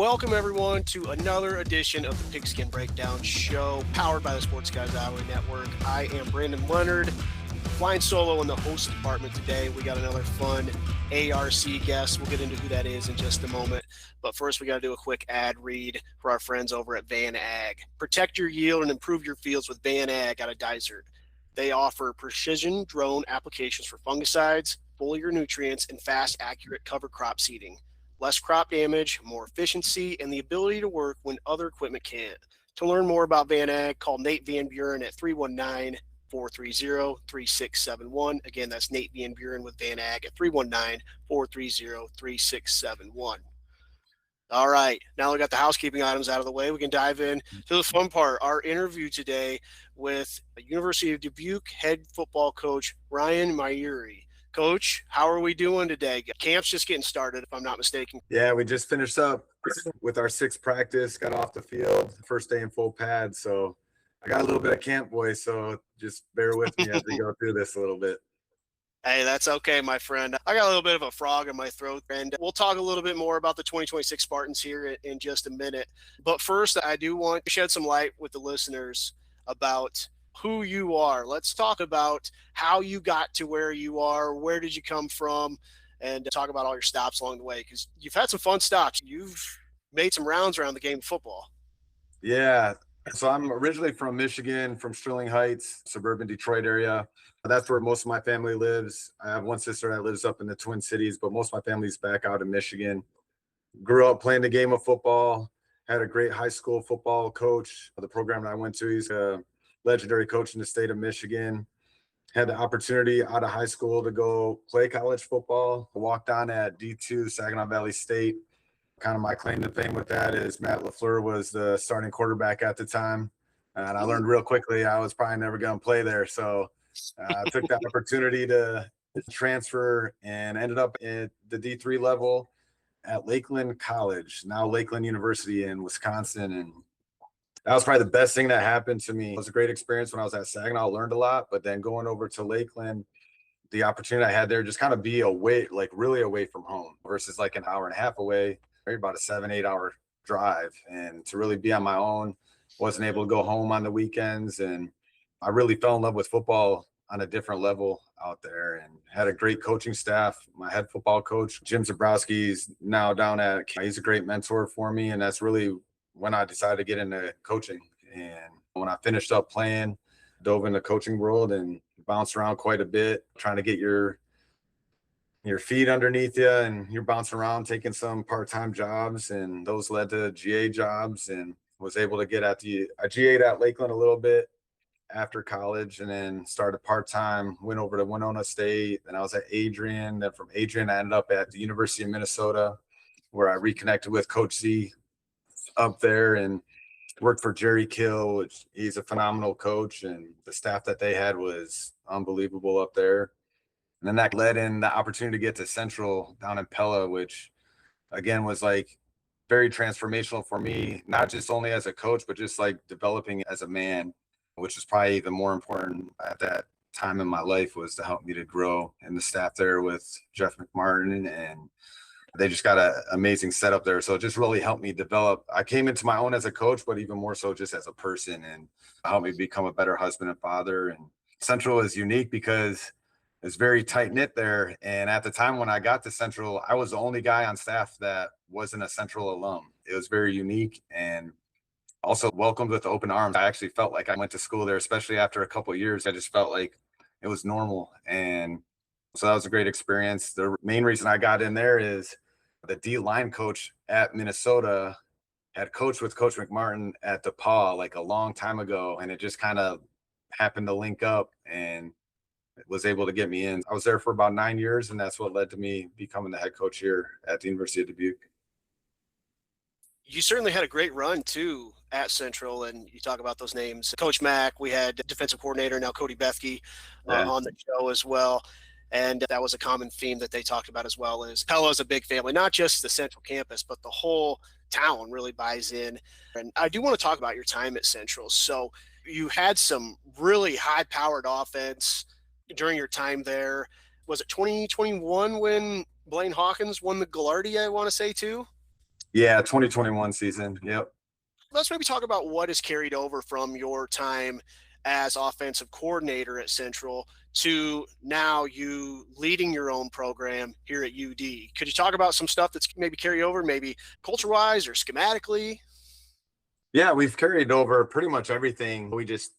Welcome, everyone, to another edition of the Pigskin Breakdown Show, powered by the Sports Guys Hourly Network. I am Brandon Leonard, flying solo in the host department today. We got another fun ARC guest. We'll get into who that is in just a moment. But first, we got to do a quick ad read for our friends over at Van Ag. Protect your yield and improve your fields with Van Ag out of DIII. They offer precision drone applications for fungicides, foliar nutrients, and fast, accurate cover crop seeding. Less crop damage, more efficiency, and the ability to work when other equipment can't. To learn more about Van Ag, call Nate Van Buren at 319-430-3671. Again, that's Nate Van Buren with Van Ag at 319-430-3671. All right, now we got the housekeeping items out of the way. We can dive in to the fun part, our interview today with University of Dubuque head football coach Ryan Maiuri. Coach, how are we doing today? Camp's just getting started, if I'm not mistaken. Yeah, we just finished up with our sixth practice, got off the field, first day in full pad. So I got a little bit of camp voice, so just bear with me as we go through this a little bit. Hey, that's okay, my friend. I got a little bit of a frog in my throat, and we'll talk a little bit more about the 2026 Spartans here in just a minute. But first, I do want to shed some light with the listeners about who you are. Let's talk about how you got to where you are, where did you come from, and talk about all your stops along the way, because you've had some fun stops. You've made some rounds around the game of football. Yeah, so I'm originally from Michigan, from Sterling Heights, suburban Detroit area. That's where most of my family lives. I have one sister that lives up in the Twin Cities, but most of my family's back out in Michigan. Grew up playing the game of football, had a great high school football coach. The program that I went to, he's a legendary coach in the state of Michigan. Had the opportunity out of high school to go play college football. Walked on at D2, Saginaw Valley State. Kind of my claim to fame with that is Matt LaFleur was the starting quarterback at the time. And I learned real quickly I was probably never going to play there. So I took that opportunity to transfer and ended up at the D3 level at Lakeland College, now Lakeland University in Wisconsin. And that was probably the best thing that happened to me. It was a great experience when I was at Saginaw. I learned a lot, but then going over to Lakeland, the opportunity I had there just kind of be away, like really away from home versus like an hour and a half away, maybe about a 7-8 hour drive. And to really be on my own, wasn't able to go home on the weekends. And I really fell in love with football on a different level out there and had a great coaching staff. My head football coach, Jim Zabrowski's now down at, he's a great mentor for me. And that's really when I decided to get into coaching. And when I finished up playing, dove in the coaching world and bounced around quite a bit, trying to get your feet underneath you, and you're bouncing around, taking some part-time jobs, and those led to GA jobs, and was able to get I GA'd at Lakeland a little bit after college, and then started part-time, went over to Winona State, and I was at Adrian. Then from Adrian, I ended up at the University of Minnesota, where I reconnected with Coach Z up there and worked for Jerry Kill, which he's a phenomenal coach, and the staff that they had was unbelievable up there. And then that led in the opportunity to get to Central down in Pella, which again was like very transformational for me, not just only as a coach, but just like developing as a man, which is probably even more important at that time in my life, was to help me to grow. And the staff there with Jeff McMartin, and they just got an amazing setup there. So it just really helped me develop. I came into my own as a coach, but even more so just as a person, and helped me become a better husband and father. And Central is unique because it's very tight knit there. And at the time when I got to Central, I was the only guy on staff that wasn't a Central alum. It was very unique and also welcomed with open arms. I actually felt like I went to school there, especially after a couple of years. I just felt like it was normal. And so that was a great experience. The main reason I got in there is the D-line coach at Minnesota had coached with Coach McMartin at DePaul like a long time ago. And it just kind of happened to link up and was able to get me in. I was there for about 9 years, and that's what led to me becoming the head coach here at the University of Dubuque. You certainly had a great run too at Central, and you talk about those names. Coach Mack, we had defensive coordinator, now Cody Bethke on the show as well. And that was a common theme that they talked about as well, is Pella's a big family, not just the Central campus, but the whole town really buys in. And I do want to talk about your time at Central. So you had some really high-powered offense during your time there. Was it 2021 when Blaine Hawkins won the Gagliardi, I want to say, too? Yeah, 2021 season. Yep. Let's maybe talk about what is carried over from your time as offensive coordinator at Central to now you leading your own program here at UD. Could you talk about some stuff that's maybe carry over, maybe culture wise or schematically? Yeah, we've carried over pretty much everything. We just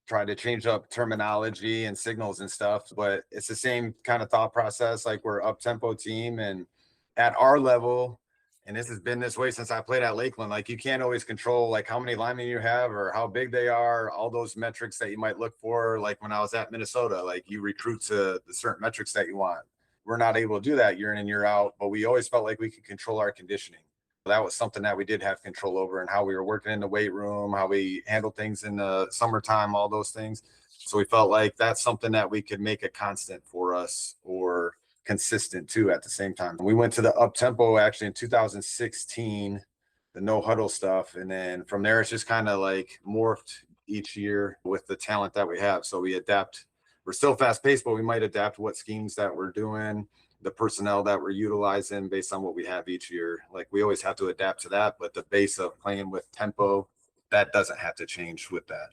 try to change up terminology and signals and stuff, but it's the same kind of thought process. Like we're up tempo team and at our level, and this has been this way since I played at Lakeland. Like you can't always control like how many linemen you have or how big they are, all those metrics that you might look for. Like when I was at Minnesota, like you recruit to the certain metrics that you want. We're not able to do that year in and year out, but we always felt like we could control our conditioning. That was something that we did have control over, and how we were working in the weight room, how we handled things in the summertime, all those things. So we felt like that's something that we could make a constant for us or consistent too at the same time. We went to the up tempo actually in 2016, the no huddle stuff. And then from there, it's just kind of like morphed each year with the talent that we have. So we adapt. We're still fast paced, but we might adapt what schemes that we're doing, the personnel that we're utilizing based on what we have each year. Like we always have to adapt to that, but the base of playing with tempo, that doesn't have to change with that.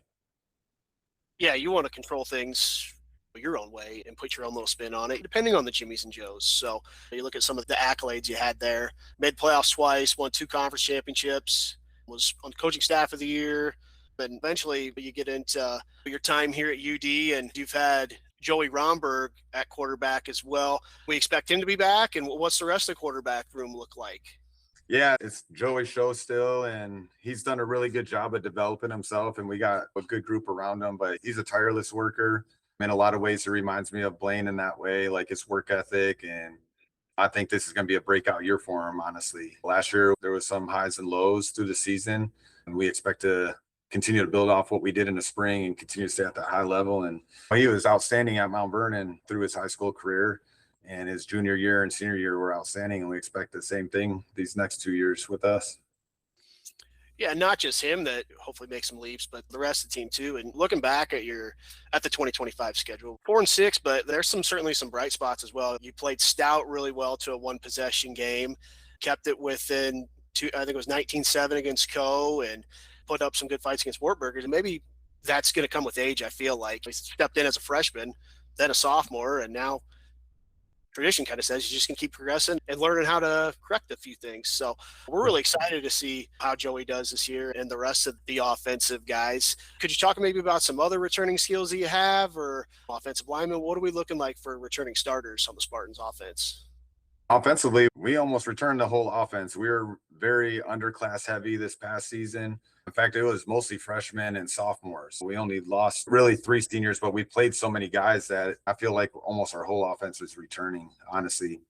Yeah, you want to control things your own way and put your own little spin on it, depending on the Jimmies and Joes. So you look at some of the accolades you had there, made playoffs twice, won two conference championships, was on coaching staff of the year. And eventually you get into your time here at UD and you've had Joey Romberg at quarterback as well. We expect him to be back. And what's the rest of the quarterback room look like? Yeah, it's Joey's show still, and he's done a really good job of developing himself. And we got a good group around him, but he's a tireless worker. In a lot of ways, he reminds me of Blaine in that way, like his work ethic. And I think this is going to be a breakout year for him, honestly. Last year, there was some highs and lows through the season, and we expect to continue to build off what we did in the spring and continue to stay at that high level. And he was outstanding at Mount Vernon through his high school career, and his junior year and senior year were outstanding. And we expect the same thing these next 2 years with us. Yeah, not just him that hopefully makes some leaps, but the rest of the team too. And looking back at the 2025 schedule, 4-6, but there's certainly some bright spots as well. You played stout really well to a one possession game, kept it within two. I think it was 19-7 against Co. and put up some good fights against Wartburgers. And maybe that's going to come with age. I feel like he stepped in as a freshman, then a sophomore, and now tradition kind of says you just can keep progressing and learning how to correct a few things. So we're really excited to see how Joey does this year and the rest of the offensive guys. Could you talk maybe about some other returning skills that you have or offensive linemen? What are we looking like for returning starters on the Spartans offense? Offensively, we almost returned the whole offense. We were very underclass heavy this past season. In fact, it was mostly freshmen and sophomores. We only lost really 3 seniors, but we played so many guys that I feel like almost our whole offense was returning, honestly.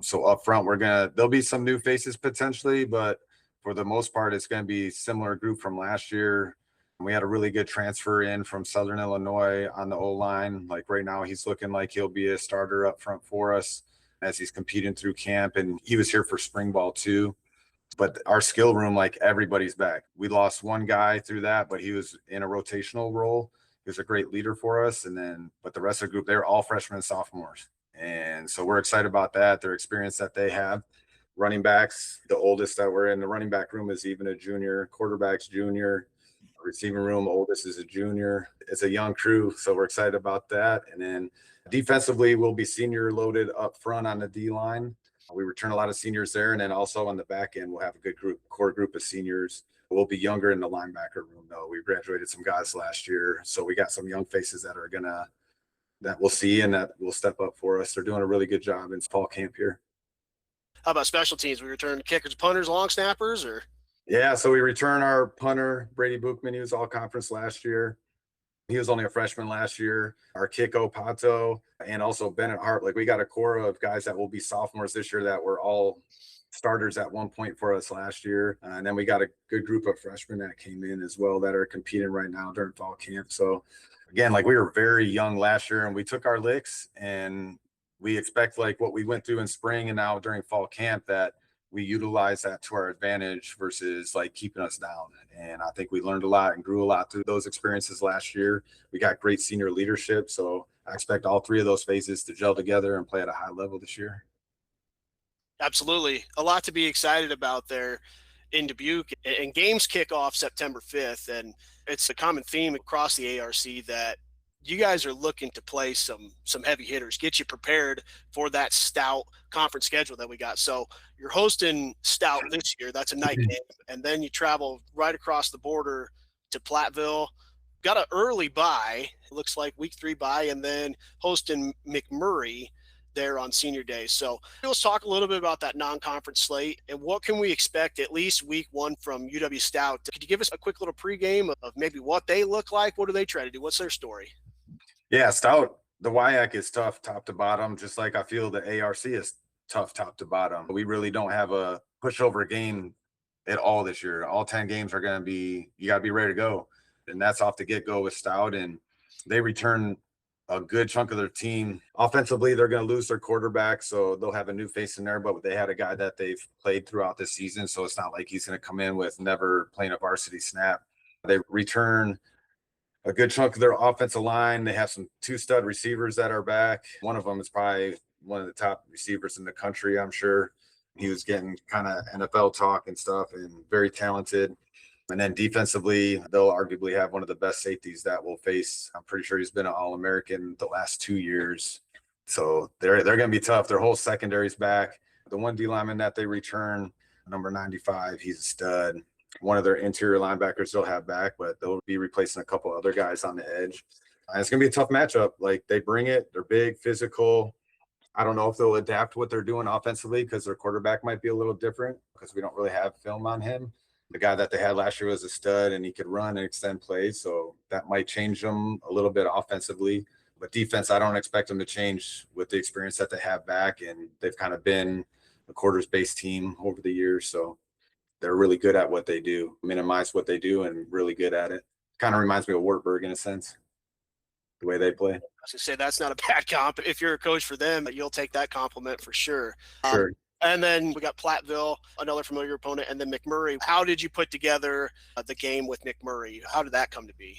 So up front, there'll be some new faces potentially, but for the most part, it's going to be similar group from last year. We had a really good transfer in from Southern Illinois on the O line. Like right now, he's looking like he'll be a starter up front for us as he's competing through camp. And he was here for spring ball too. But our skill room, like everybody's back. We lost one guy through that, but he was in a rotational role. He was a great leader for us. But the rest of the group, they're all freshmen and sophomores. And so we're excited about that, their experience that they have. Running backs, the oldest that we're in the running back room is even a junior, quarterback's junior, receiving room, oldest is a junior. It's a young crew. So we're excited about that. And then defensively, we'll be senior loaded up front on the D line. We return a lot of seniors there. And then also on the back end, we'll have a good core group of seniors. We'll be younger in the linebacker room, though. We graduated some guys last year. So we got some young faces that we'll see and that will step up for us. They're doing a really good job in fall camp here. How about special teams? We return kickers, punters, long snappers, or? Yeah, so we return our punter, Brady Bookman. He was all conference last year. He was only a freshman last year. Our Kiko Pato and also Bennett Hart. Like we got a core of guys that will be sophomores this year that were all starters at one point for us last year. And then we got a good group of freshmen that came in as well that are competing right now during fall camp. So again, like we were very young last year and we took our licks, and we expect like what we went through in spring and now during fall camp that we utilize that to our advantage versus like keeping us down. And I think we learned a lot and grew a lot through those experiences last year. We got great senior leadership. So I expect all 3 of those phases to gel together and play at a high level this year. Absolutely. A lot to be excited about there in Dubuque. And games kick off September 5th. And it's a common theme across the ARC that you guys are looking to play some heavy hitters, get you prepared for that stout conference schedule that we got. So you're hosting Stout this year. That's a night game. And then you travel right across the border to Platteville. Got an early bye. It looks like week 3 bye, and then hosting McMurray there on senior day. So let's talk a little bit about that non-conference slate and what can we expect at least week 1 from UW Stout. Could you give us a quick little pregame of maybe what they look like? What do they try to do? What's their story? Yeah, Stout, the WIAC is tough top to bottom, just like I feel the ARC is tough top to bottom. We really don't have a pushover game at all this year. All 10 games are going to be, you got to be ready to go. And that's off the get go with Stout. And they return a good chunk of their team. Offensively, they're going to lose their quarterback, so they'll have a new face in there, but they had a guy that they've played throughout the season, so it's not like he's going to come in with never playing a varsity snap. They return a good chunk of their offensive line. They have some 2 stud receivers that are back. One of them is probably one of the top receivers in the country, I'm sure. He was getting kind of NFL talk and stuff, and very talented. And then defensively, they'll arguably have one of the best safeties that we'll face. I'm pretty sure he's been an All-American the last 2 years. So they're going to be tough. Their whole secondary's back. The one D lineman that they return, number 95, he's a stud. One of their interior linebackers they'll have back, but they'll be replacing a couple other guys on the edge. And it's going to be a tough matchup. Like, they bring it. They're big, physical. I don't know if they'll adapt what they're doing offensively because their quarterback might be a little different because we don't really have film on him. The guy that they had last year was a stud and he could run and extend plays. So that might change them a little bit offensively. But defense, I don't expect them to change with the experience that they have back. And they've kind of been a quarters-based team over the years. So they're really good at what they do, minimize what they do, and really good at it. Kind of reminds me of Wartburg in a sense, the way they play. I was going to say that's not a bad comp. If you're a coach for them, you'll take that compliment for sure. Sure. And then we got Platteville, another familiar opponent, and then McMurray. How did you put together the game with McMurray? How did that come to be?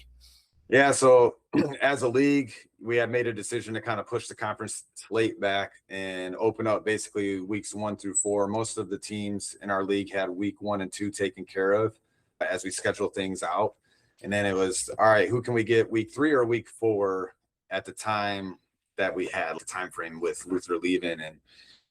Yeah, so as a league, we had made a decision to kind of push the conference slate back and open up basically weeks 1 through 4. Most of the teams in our league had week 1 and 2 taken care of as we schedule things out. And then it was, all right, who can we get week 3 or week 4 at the time that we had the time frame with Luther leaving. And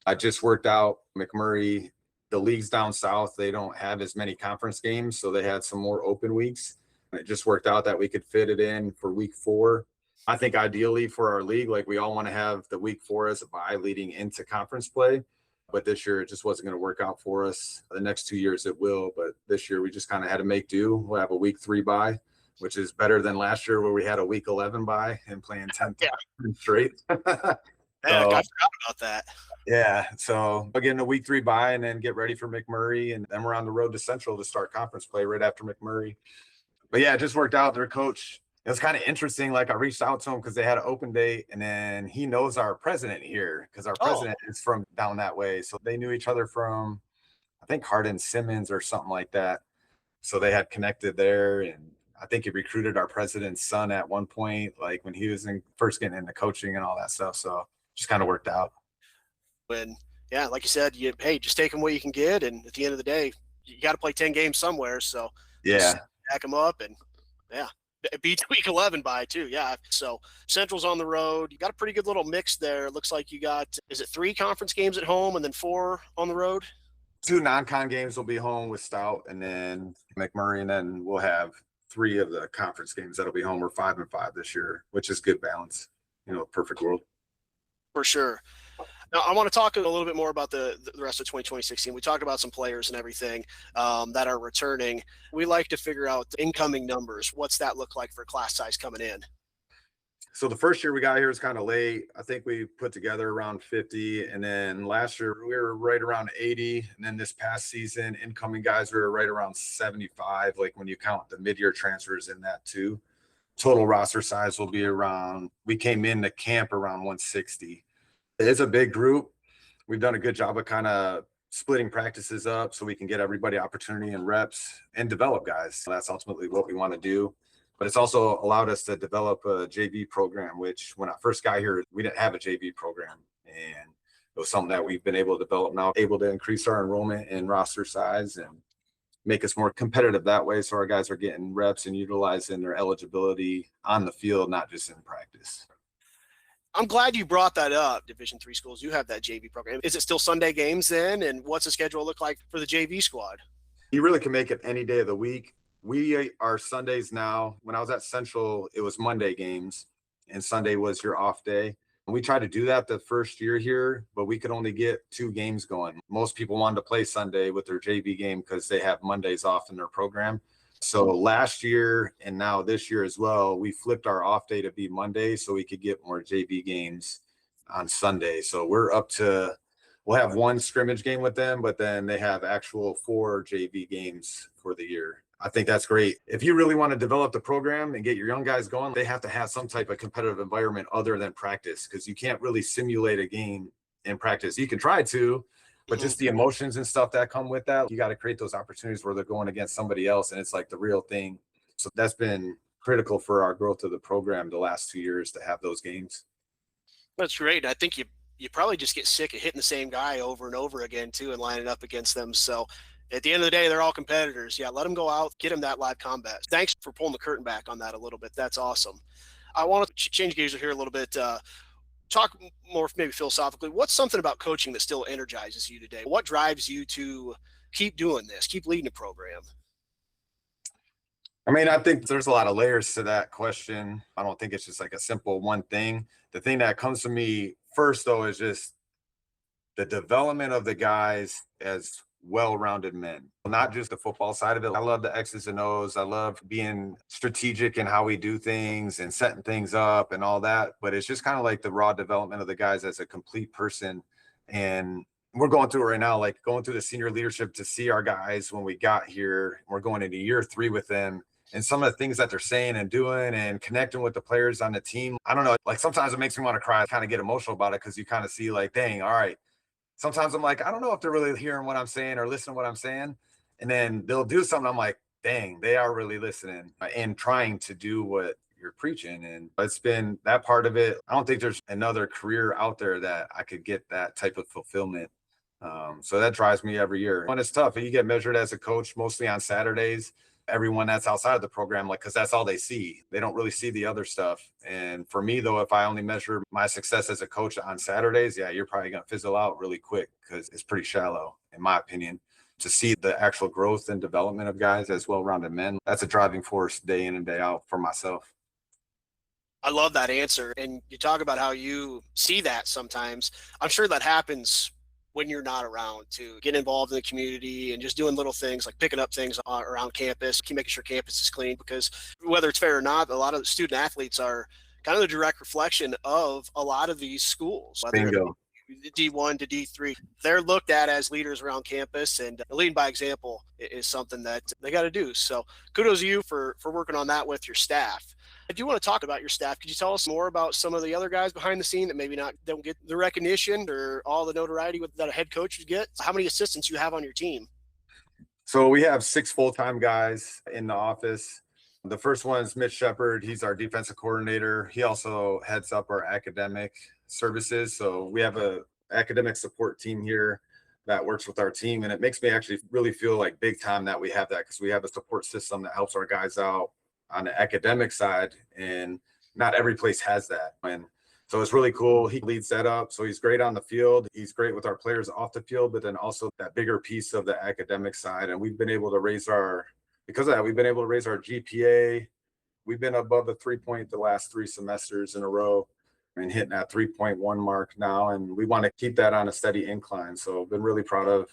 I just worked out McMurray. The leagues down south, they don't have as many conference games, so they had some more open weeks. And it just worked out that we could fit it in for week 4. I think ideally for our league, like, we all want to have the week 4 as a bye leading into conference play. But this year it just wasn't going to work out for us. The next 2 years it will, but this year we just kind of had to make do. We'll have a week 3 bye, which is better than last year where we had a week 11 bye and playing 10 straight. Yeah, I forgot about that. Yeah, so again, a week 3 bye and then get ready for McMurray, and then we're on the road to Central to start conference play right after McMurray. But yeah, it just worked out. Their coach, it was kind of interesting. Like, I reached out to him because they had an open date, and then he knows our president here because our president is from down that way. So they knew each other from, I think, Hardin Simmons or something like that. So they had connected there, and I think he recruited our president's son at one point, like when he was first getting into coaching and all that stuff. So just kind of worked out. And yeah, like you said, hey, just take them what you can get, and at the end of the day, you got to play 10 games somewhere. So yeah, back them up, and yeah, beat week 11 by too. Yeah, so Central's on the road. You got a pretty good little mix there. It looks like you got, is it 3 conference games at home and then 4 on the road? 2 non-con games will be home with Stout and then McMurray, and then we'll have 3 of the conference games that'll be home. We're 5-5 this year, which is good balance. Perfect world. For sure. Now, I want to talk a little bit more about the rest of 2016. We talked about some players and everything that are returning. We like to figure out the incoming numbers. What's that look like for class size coming in? So the first year we got here was kind of late. I think we put together around 50. And then last year we were right around 80. And then this past season, incoming guys, we were right around 75. Like, when you count the mid-year transfers in that too. Total roster size will be around, we came into camp around 160. It's a big group. We've done a good job of kind of splitting practices up so we can get everybody opportunity and reps and develop guys. So that's ultimately what we want to do. But it's also allowed us to develop a JV program, which when I first got here, we didn't have a JV program. And it was something that we've been able to develop now, able to increase our enrollment and roster size and make us more competitive that way. So our guys are getting reps and utilizing their eligibility on the field, not just in practice. I'm glad you brought that up. Division III schools, you have that JV program. Is it still Sunday games then? And what's the schedule look like for the JV squad? You really can make it any day of the week. We are Sundays now. When I was at Central, it was Monday games, and Sunday was your off day. And we tried to do that the first year here, but we could only get 2 games going. Most people wanted to play Sunday with their JV game because they have Mondays off in their program. So last year and now this year as well, we flipped our off day to be Monday so we could get more JV games on Sunday. So we're up to, we'll have 1 scrimmage game with them, but then they have actual 4 JV games for the year. I think that's great. If you really want to develop the program and get your young guys going, they have to have some type of competitive environment other than practice, because you can't really simulate a game in practice. You can try to, but just the emotions and stuff that come with that, you got to create those opportunities where they're going against somebody else and it's like the real thing. So that's been critical for our growth of the program the last 2 years to have those games. That's great. I think you probably just get sick of hitting the same guy over and over again too and lining up against them. So at the end of the day, they're all competitors. Yeah, let them go out, get them that live combat. Thanks for pulling the curtain back on that a little bit. That's awesome. I want to change gears here a little bit. Talk more maybe philosophically. What's something about coaching that still energizes you today? What drives you to keep doing this, keep leading the program? I mean, I think there's a lot of layers to that question. I don't think it's just like a simple one thing. The thing that comes to me first, though, is just the development of the guys as well-rounded men, not just the football side of it. I love the X's and O's. I love being strategic in how we do things and setting things up and all that. But it's just kind of like the raw development of the guys as a complete person. And we're going through it right now, like going through the senior leadership to see our guys when we got here. We're going into year 3 with them. And some of the things that they're saying and doing and connecting with the players on the team, I don't know, like sometimes it makes me want to cry, kind of get emotional about it, because you kind of see like, dang, all right. Sometimes I'm like, I don't know if they're really hearing what I'm saying or listening to what I'm saying. And then they'll do something. I'm like, dang, they are really listening and trying to do what you're preaching. And it's been that part of it. I don't think there's another career out there that I could get that type of fulfillment. So that drives me every year. And it's tough. You get measured as a coach mostly on Saturdays. Everyone that's outside of the program, like, because that's all they see. They don't really see the other stuff. And for me, though, if I only measure my success as a coach on Saturdays, yeah, you're probably going to fizzle out really quick, because it's pretty shallow, in my opinion. To see the actual growth and development of guys as well-rounded men, that's a driving force day in and day out for myself. I love that answer. And you talk about how you see that sometimes. I'm sure that happens when you're not around, to get involved in the community and just doing little things like picking up things around campus, keep making sure campus is clean, because whether it's fair or not, a lot of the student athletes are kind of the direct reflection of a lot of these schools. Bingo. D1 to D3, they're looked at as leaders around campus, and leading by example is something that they got to do. So kudos to you for working on that with your staff. I do want to talk about your staff. Could you tell us more about some of the other guys behind the scene that maybe don't get the recognition or all the notoriety that a head coach would get? How many assistants you have on your team? So we have 6 full-time guys in the office. The first one is Mitch Shepard. He's our defensive coordinator. He also heads up our academic services. So we have a academic support team here that works with our team. And it makes me actually really feel like big time that we have that, because we have a support system that helps our guys out on the academic side. And not every place has that. And so it's really cool. He leads that up. So he's great on the field. He's great with our players off the field, but then also that bigger piece of the academic side. And we've been able to raise because of that, we've been able to raise our GPA. We've been above the 3 the last 3 semesters in a row, and hitting that 3.1 mark now. And we want to keep that on a steady incline. So I've been really proud of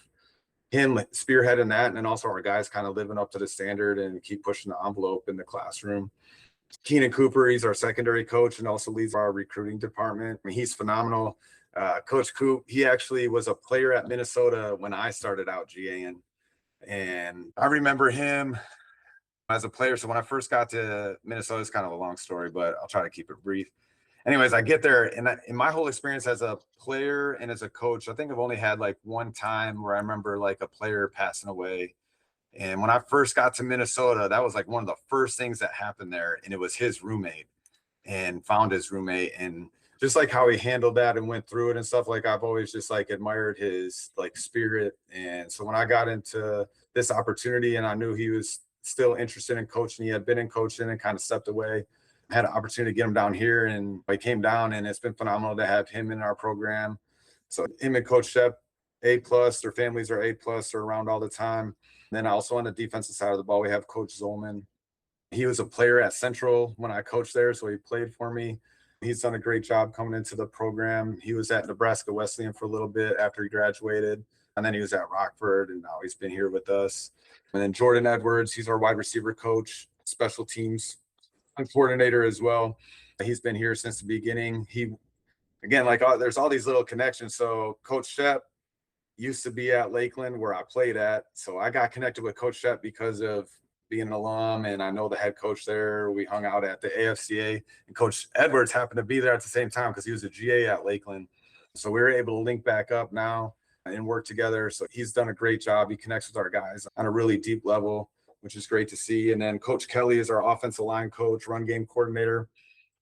him spearheading that. And then also our guys kind of living up to the standard and keep pushing the envelope in the classroom. Keenan Cooper, he's our secondary coach and also leads our recruiting department. I mean, he's phenomenal. Coach Coop, he actually was a player at Minnesota when I started out GAing. And I remember him as a player. So when I first got to Minnesota, it's kind of a long story, but I'll try to keep it brief. Anyways, I get there, and in my whole experience as a player and as a coach, I think I've only had like one time where I remember like a player passing away. And when I first got to Minnesota, that was like one of the first things that happened there. And it was his roommate, and found his roommate. And just like how he handled that and went through it and stuff. Like I've always just like admired his like spirit. And so when I got into this opportunity and I knew he was still interested in coaching, he had been in coaching and kind of stepped away. I had an opportunity to get him down here, and he came down, and it's been phenomenal to have him in our program. So him and Coach Shep, A+, their families are A+, they're around all the time. And then also on the defensive side of the ball, we have Coach Zolman. He was a player at Central when I coached there, so he played for me. He's done a great job coming into the program. He was at Nebraska Wesleyan for a little bit after he graduated, and then he was at Rockford, and now he's been here with us. And then Jordan Edwards, he's our wide receiver coach, special teams coordinator as well. He's been here since the beginning. He, again, like there's all these little connections. So Coach Shep used to be at Lakeland where I played at. So I got connected with Coach Shep because of being an alum, and I know the head coach there. We hung out at the AFCA, and Coach Edwards happened to be there at the same time because he was a GA at Lakeland. So we were able to link back up now and work together. So he's done a great job. He connects with our guys on a really deep level, which is great to see. And then Coach Kelly is our offensive line coach, run game coordinator.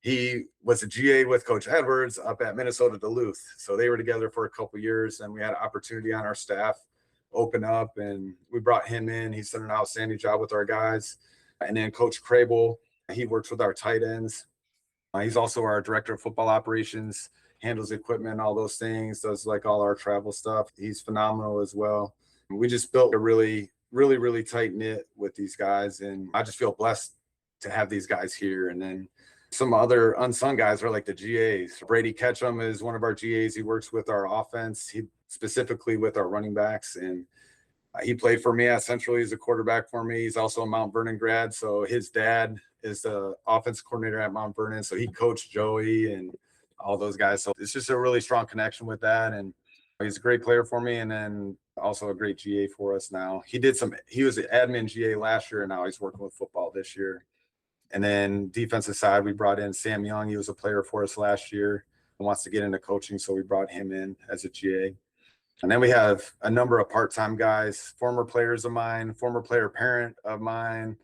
He was a GA with Coach Edwards up at Minnesota Duluth. So they were together for a couple of years, and we had an opportunity on our staff open up, and we brought him in. He's done an outstanding job with our guys. And then Coach Crable, he works with our tight ends. He's also our director of football operations, handles equipment, all those things, does like all our travel stuff. He's phenomenal as well. We just built a really tight knit with these guys, and I just feel blessed to have these guys here. And then some other unsung guys are like the GAs. Brady Ketchum is one of our GAs. He works with our offense. He specifically with our running backs, and he played for me at Central. He's a quarterback for me. He's also a Mount Vernon grad, so his dad is the offensive coordinator at Mount Vernon, so he coached Joey and all those guys. So it's just a really strong connection with that, and he's a great player for me, and then also a great GA for us now. He was an admin GA last year, and now he's working with football this year. And then defensive side, we brought in Sam Young. He was a player for us last year and wants to get into coaching, so we brought him in as a GA. And then we have a number of part-time guys, former players of mine, former player parent of mine,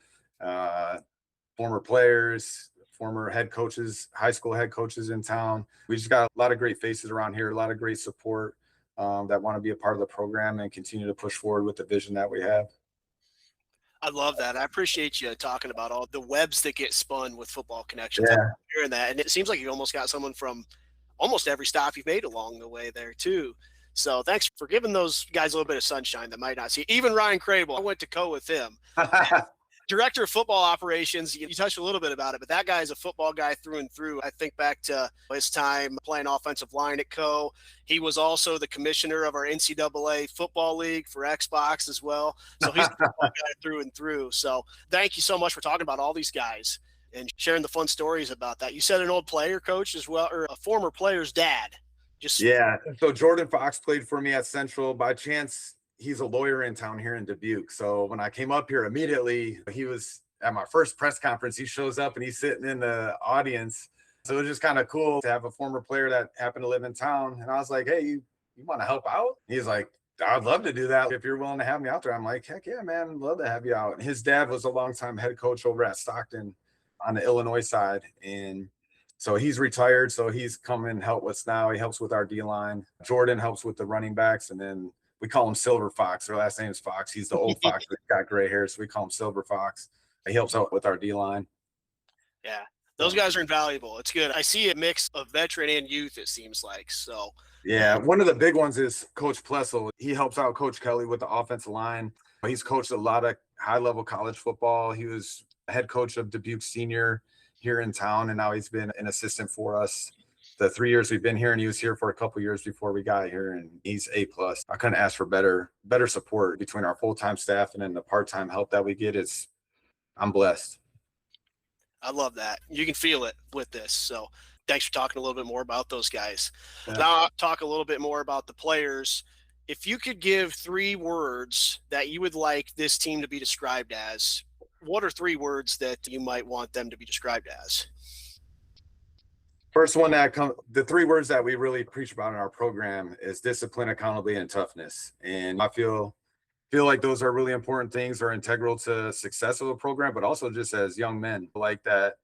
former players, former head coaches, high school head coaches in town. We just got a lot of great faces around here, a lot of great support that want to be a part of the program and continue to push forward with the vision that we have. I love that. I appreciate you talking about all the webs that get spun with Football Connections. Yeah. I'm hearing that, and it seems like you almost got someone from almost every stop you've made along the way there too. So thanks for giving those guys a little bit of sunshine that might not see. Even Ryan Crable, I went to co with him. Director of football operations, you touched a little bit about it, but that guy is a football guy through and through. I think back to his time playing offensive line at Co. He was also the commissioner of our NCAA football league for Xbox as well. So he's a football guy through and through. So thank you so much for talking about all these guys and sharing the fun stories about that. You said an old player coach as well, or a former player's dad. Yeah. So Jordan Fox played for me at Central. By chance, he's a lawyer in town here in Dubuque. So when I came up here immediately, he was at my first press conference. He shows up and he's sitting in the audience. So it was just kind of cool to have a former player that happened to live in town. And I was like, hey, you want to help out? He's like, I'd love to do that if you're willing to have me out there. I'm like, heck yeah, man, love to have you out. And his dad was a longtime head coach over at Stockton on the Illinois side. And so he's retired. So he's come and help us now. He helps with our D-line. Jordan helps with the running backs. And then we call him Silver Fox. Their last name is Fox. He's the old Fox that's got gray hair. So we call him Silver Fox. He helps out with our D-line. Yeah. Those guys are invaluable. It's good. I see a mix of veteran and youth, it seems like. So yeah, one of the big ones is Coach Plessel. He helps out Coach Kelly with the offensive line. He's coached a lot of high-level college football. He was head coach of Dubuque Senior here in town, and now he's been an assistant for us the 3 years we've been here, and he was here for a couple years before we got here, and he's A+. I couldn't ask for better support between our full-time staff and then the part-time help that we get. I'm blessed. I love that. You can feel it with this. So thanks for talking a little bit more about those guys. Yeah. Now I'll talk a little bit more about the players. If you could give 3 words that you would like this team to be described as, what are 3 words that you might want them to be described as? First one the 3 words that we really preach about in our program is discipline, accountability, and toughness. And I feel like those are really important things, are integral to success of a program, but also just as young men, like that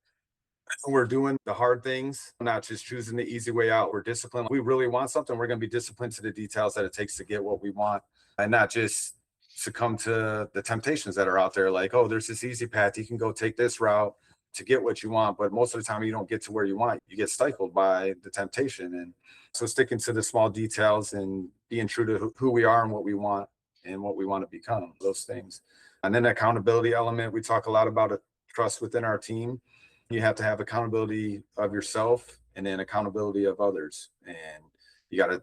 we're doing the hard things, not just choosing the easy way out. We're disciplined. We really want something. We're going to be disciplined to the details that it takes to get what we want, and not just succumb to the temptations that are out there. Like, oh, there's this easy path. You can go take this route to get what you want. But most of the time, you don't get to where you want. You get stifled by the temptation. And so sticking to the small details and being true to who we are and what we want to become, those things. And then the accountability element, we talk a lot about a trust within our team. You have to have accountability of yourself and then accountability of others. And you got to,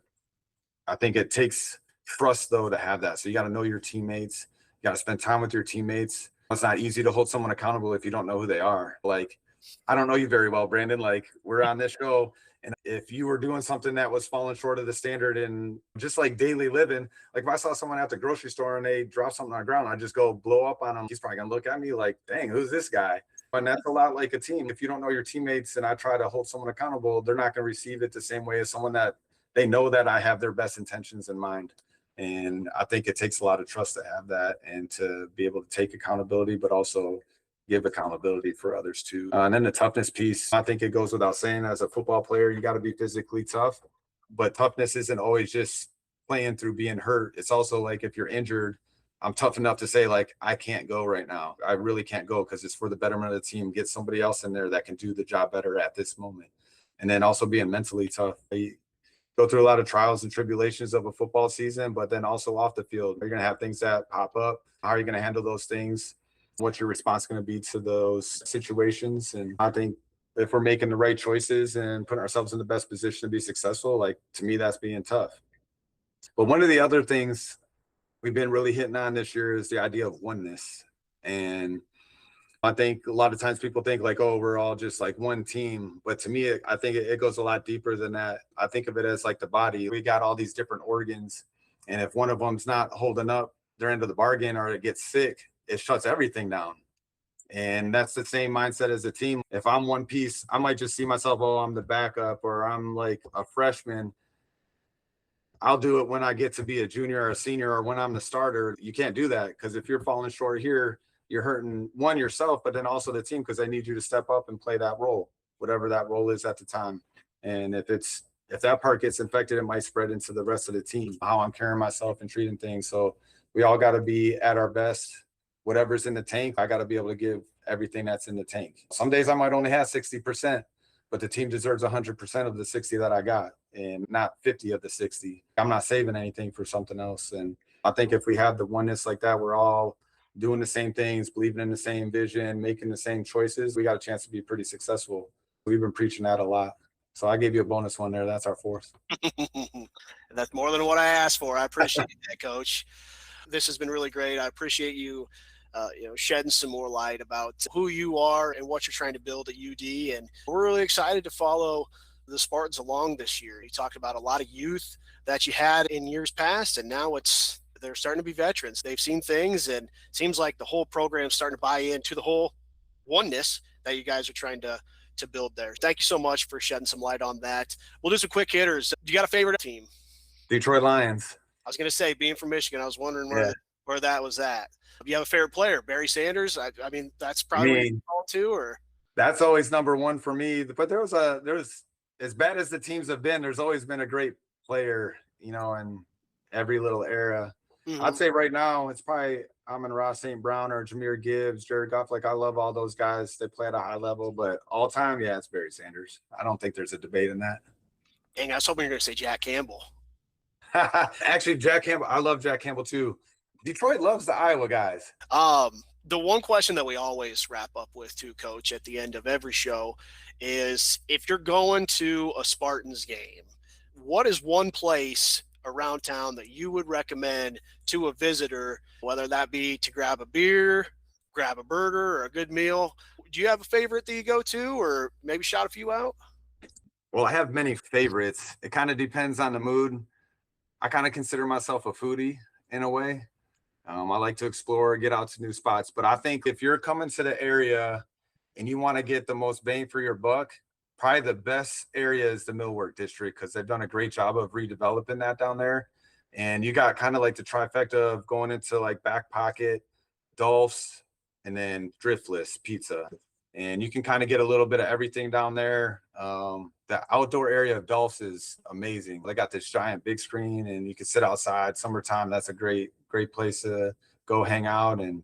I think it takes trust though to have that. So you got to know your teammates. You got to spend time with your teammates. It's not easy to hold someone accountable if you don't know who they are. Like, I don't know you very well, Brandon. Like, we're on this show, and if you were doing something that was falling short of the standard in just like daily living, like if I saw someone at the grocery store and they drop something on the ground, I just go blow up on them. He's probably gonna look at me like, dang, who's this guy? And that's a lot like a team. If you don't know your teammates and I try to hold someone accountable, they're not going to receive it the same way as someone that they know that I have their best intentions in mind. And I think it takes a lot of trust to have that and to be able to take accountability, but also give accountability for others too. And then the toughness piece, I think it goes without saying, as a football player, you got to be physically tough, but toughness isn't always just playing through being hurt. It's also like if you're injured, I'm tough enough to say, like, I can't go right now. I really can't go because it's for the betterment of the team. Get somebody else in there that can do the job better at this moment. And then also being mentally tough. You go through a lot of trials and tribulations of a football season, but then also off the field, you're going to have things that pop up. How are you going to handle those things? What's your response going to be to those situations? And I think if we're making the right choices and putting ourselves in the best position to be successful, like, to me, that's being tough. But one of the other things we've been really hitting on this year is the idea of oneness. And I think a lot of times people think like, oh, we're all just like one team. But to me, I think it goes a lot deeper than that. I think of it as like the body. We got all these different organs. And if one of them's not holding up their end of the bargain or it gets sick, it shuts everything down. And that's the same mindset as a team. If I'm one piece, I might just see myself, oh, I'm the backup or I'm like a freshman. I'll do it when I get to be a junior or a senior or when I'm the starter. You can't do that because if you're falling short here, you're hurting one yourself, but then also the team because they need you to step up and play that role, whatever that role is at the time. And if that part gets infected, it might spread into the rest of the team, how I'm carrying myself and treating things. So we all got to be at our best. Whatever's in the tank, I got to be able to give everything that's in the tank. Some days I might only have 60%. But the team deserves 100% of the 60 that I got and not 50 of the 60. I'm not saving anything for something else. And I think if we have the oneness like that, we're all doing the same things, believing in the same vision, making the same choices, we got a chance to be pretty successful. We've been preaching that a lot. So I gave you a bonus one there. That's our fourth. That's more than what I asked for. I appreciate that, Coach. This has been really great. I appreciate you shedding some more light about who you are and what you're trying to build at UD. And we're really excited to follow the Spartans along this year. You talked about a lot of youth that you had in years past, and now they're starting to be veterans. They've seen things, and it seems like the whole program's starting to buy into the whole oneness that you guys are trying to build there. Thank you so much for shedding some light on that. We'll do some quick hitters. Do you got a favorite team? Detroit Lions. I was going to say, being from Michigan, I was wondering where that was at. Do you have a favorite player? Barry Sanders? I mean, that's probably all too, or that's always number one for me. But there's as bad as the teams have been, there's always been a great player, in every little era. Mm-hmm. I'd say right now it's probably Amon-Ra St. Brown or Jahmyr Gibbs, Jared Goff. Like, I love all those guys. They play at a high level, but all time, it's Barry Sanders. I don't think there's a debate in that. Dang, I was hoping you were going to say Jack Campbell. Actually, Jack Campbell. I love Jack Campbell too. Detroit loves the Iowa guys. The one question that we always wrap up with too, Coach, at the end of every show is, if you're going to a Spartans game, what is one place around town that you would recommend to a visitor, whether that be to grab a beer, grab a burger, or a good meal? Do you have a favorite that you go to, or maybe shout a few out? Well, I have many favorites. It kind of depends on the mood. I kind of consider myself a foodie in a way. I like to explore, get out to new spots. But I think if you're coming to the area and you want to get the most bang for your buck, probably the best area is the Millwork District, because they've done a great job of redeveloping that down there. And you got kind of like the trifecta of going into like Back Pocket, Dolph's, and then Driftless Pizza. and you can kind of get a little bit of everything down there. The outdoor area of Dolph's is amazing. They got this giant big screen, and you can sit outside. Summertime, that's a great place to go hang out. And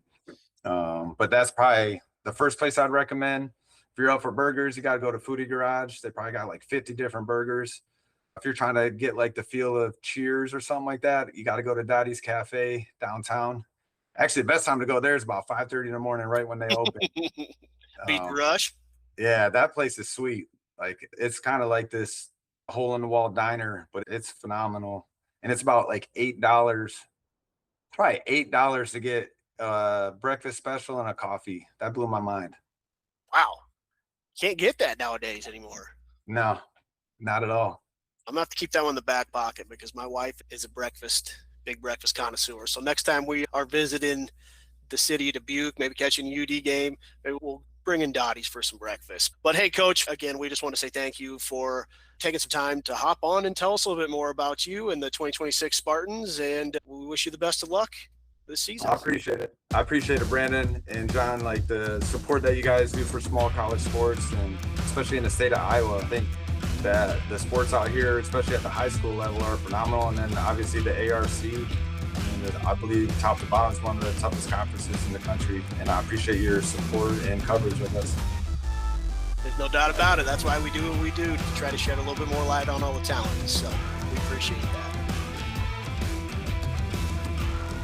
but that's probably the first place I'd recommend. If you're out for burgers, you got to go to Foodie Garage. They probably got like 50 different burgers. If you're trying to get like the feel of Cheers or something like that, you got to go to DIII's Cafe downtown. Actually, the best time to go there is about 5:30 in the morning, right when they open. Beat the rush. Yeah, that place is sweet. Like, it's kind of like this hole in the wall diner, but it's phenomenal. And it's about like $8, probably $8 to get a breakfast special and a coffee. That blew my mind. Wow. Can't get that nowadays anymore. No, not at all. I'm gonna have to keep that one in the back pocket because my wife is a big breakfast connoisseur. So next time we are visiting the city of Dubuque, maybe catching a UD game, maybe we'll bring in Dottie's for some breakfast. But hey, Coach, again, we just want to say thank you for taking some time to hop on and tell us a little bit more about you and the 2026 Spartans. And we wish you the best of luck this season. I appreciate it. I appreciate it, Brandon and John, like the support that you guys do for small college sports, and especially in the state of Iowa. I think that the sports out here, especially at the high school level, are phenomenal. And then obviously the ARC, I believe top to bottom is one of the toughest conferences in the country. And I appreciate your support and coverage with us. There's no doubt about it. That's why we do what we do, to try to shed a little bit more light on all the talent. So we appreciate that.